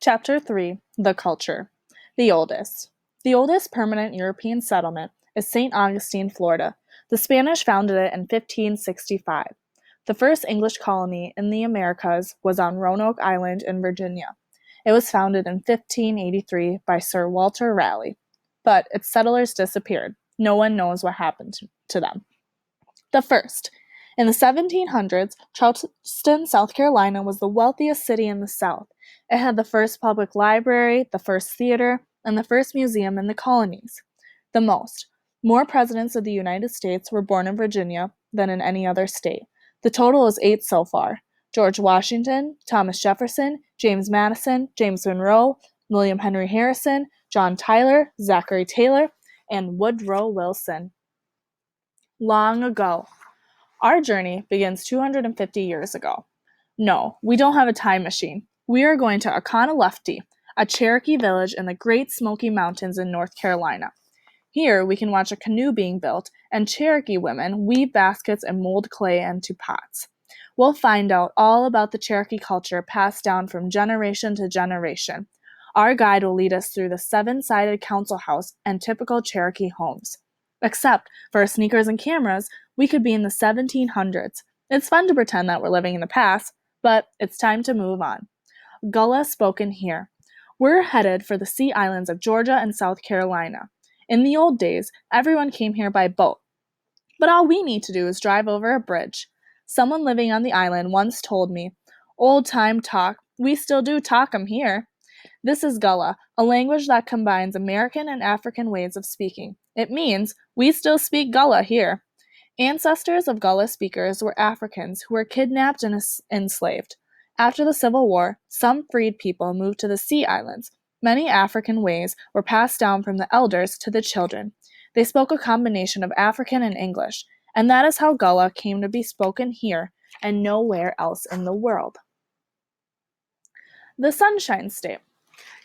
Chapter 3 The Culture. The oldest. The oldest permanent European settlement is St. Augustine, Florida. The Spanish founded it in 1565. The first English colony in the Americas was on Roanoke Island in Virginia. It was founded in 1583 by Sir Walter Raleigh, but its settlers disappeared. No one knows what happened to them. The first. In the 1700s, Charleston, South Carolina was the wealthiest city in the South. It had the first public library, the first theater, and the first museum in the colonies. The most. More presidents of the United States were born in Virginia than in any other state. The total is 8 so far. George Washington, Thomas Jefferson, James Madison, James Monroe, William Henry Harrison, John Tyler, Zachary Taylor, and Woodrow Wilson. Long ago. Our journey begins 250 years ago. No, we don't have a time machine. We are going to Oconaluftee, a Cherokee village in the Great Smoky Mountains in North Carolina. Here, we can watch a canoe being built, and Cherokee women weave baskets and mold clay into pots. We'll find out all about the Cherokee culture passed down from generation to generation. Our guide will lead us through the 7-sided council house and typical Cherokee homes. Except for sneakers and cameras, we could be in the 1700s. It's fun to pretend that we're living in the past, but it's time to move on. Gullah spoken here. We're headed for the Sea Islands of Georgia and South Carolina. In the old days, everyone came here by boat, but all we need to do is drive over a bridge. Someone living on the island once told me, "Old time talk, we still do talk 'em here." This is Gullah, a language that combines American and African ways of speaking. It means, we still speak Gullah here. Ancestors of Gullah speakers were Africans who were kidnapped and enslaved. After the Civil War, some freed people moved to the Sea Islands. Many African ways were passed down from the elders to the children. They spoke a combination of African and English, and that is how Gullah came to be spoken here and nowhere else in the world. The Sunshine State.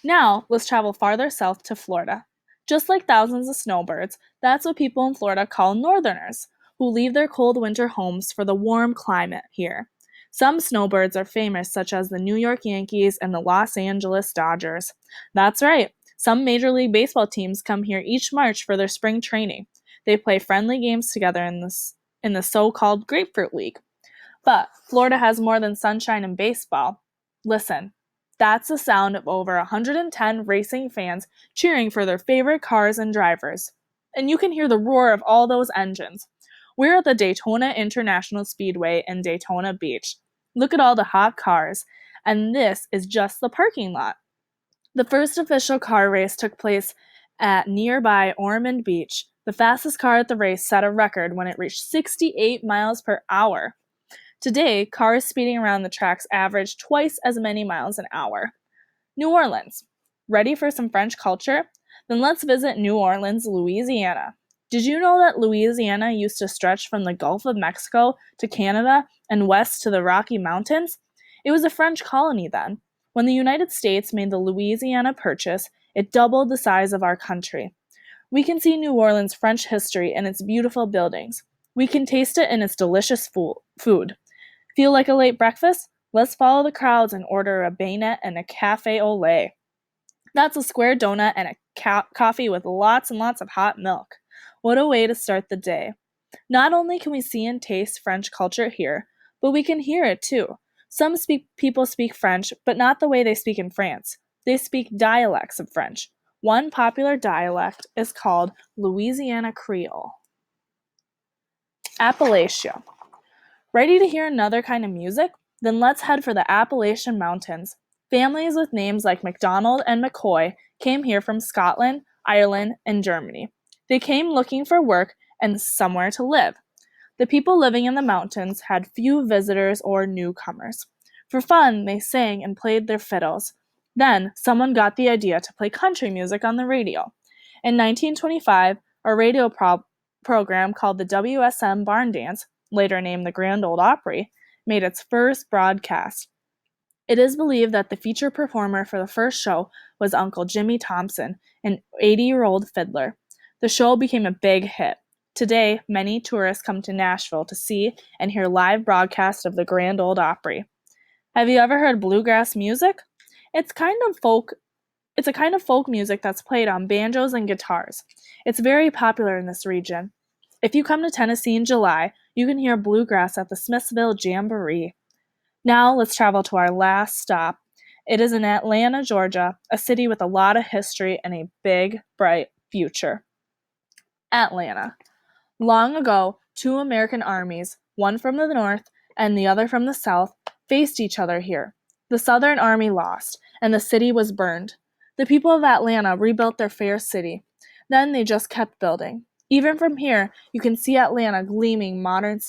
Now, let's travel farther south to Florida. Just like thousands of snowbirds, that's what people in Florida call northerners, who leave their cold winter homes for the warm climate here. Some snowbirds are famous, such as the New York Yankees and the Los Angeles Dodgers. That's right, some Major League Baseball teams come here each March for their spring training. They play friendly games together in the so-called Grapefruit League. But Florida has more than sunshine and baseball. Listen. That's the sound of over 110 racing fans cheering for their favorite cars and drivers. And you can hear the roar of all those engines. We're at the Daytona International Speedway in Daytona Beach. Look at all the hot cars. And this is just the parking lot. The first official car race took place at nearby Ormond Beach. The fastest car at the race set a record when it reached 68 miles per hour. Today, cars speeding around the tracks average twice as many miles an hour. New Orleans. Ready for some French culture? Then let's visit New Orleans, Louisiana. Did you know that Louisiana used to stretch from the Gulf of Mexico to Canada and west to the Rocky Mountains? It was a French colony then. When the United States made the Louisiana Purchase, it doubled the size of our country. We can see New Orleans' French history in its beautiful buildings. We can taste it in its delicious food. Feel like a late breakfast? Let's follow the crowds and order a bayonet and a cafe au lait. That's a square donut and a coffee with lots and lots of hot milk. What a way to start the day. Not only can we see and taste French culture here, but we can hear it too. Some people speak French, but not the way they speak in France. They speak dialects of French. One popular dialect is called Louisiana Creole. Appalachia. Ready to hear another kind of music? Then let's head for the Appalachian Mountains. Families with names like MacDonald and McCoy came here from Scotland, Ireland, and Germany. They came looking for work and somewhere to live. The people living in the mountains had few visitors or newcomers. For fun, they sang and played their fiddles. Then, someone got the idea to play country music on the radio. In 1925, a radio program called the WSM Barn Dance, later named the Grand Ole Opry, made its first broadcast. It is believed that the feature performer for the first show was Uncle Jimmy Thompson, an 80-year-old fiddler. The show became a big hit. Today, many tourists come to Nashville to see and hear live broadcasts of the Grand Ole Opry. Have you ever heard bluegrass music? It's kind of folk it's a kind of folk music that's played on banjos and guitars. It's very popular in this region. If you come to Tennessee in July, you can hear bluegrass at the Smithsville Jamboree. Now let's travel to our last stop. It is in Atlanta, Georgia, a city with a lot of history and a big, bright future. Atlanta. Long ago, two American armies, one from the north and the other from the south, faced each other here. The Southern Army lost, and the city was burned. The people of Atlanta rebuilt their fair city. Then they just kept building. Even from here, you can see Atlanta's gleaming modern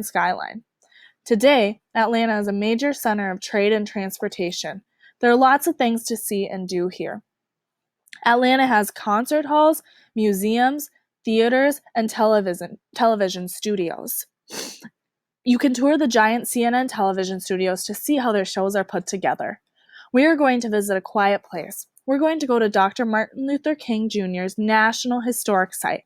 skyline. Today, Atlanta is a major center of trade and transportation. There are lots of things to see and do here. Atlanta has concert halls, museums, theaters, and television studios. You can tour the giant CNN television studios to see how their shows are put together. We are going to visit a quiet place. We're going to go to Dr. Martin Luther King Jr.'s National Historic Site.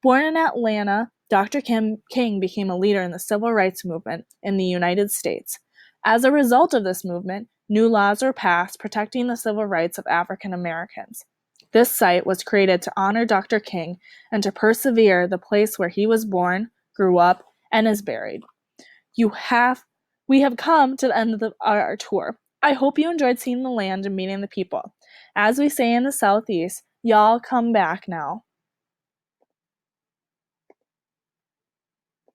Born in Atlanta, Dr. King became a leader in the civil rights movement in the United States. As a result of this movement, new laws were passed protecting the civil rights of African Americans. This site was created to honor Dr. King and to persevere the place where he was born, grew up, and is buried. We have come to the end of our tour. I hope you enjoyed seeing the land and meeting the people. As we say in the Southeast, y'all come back now.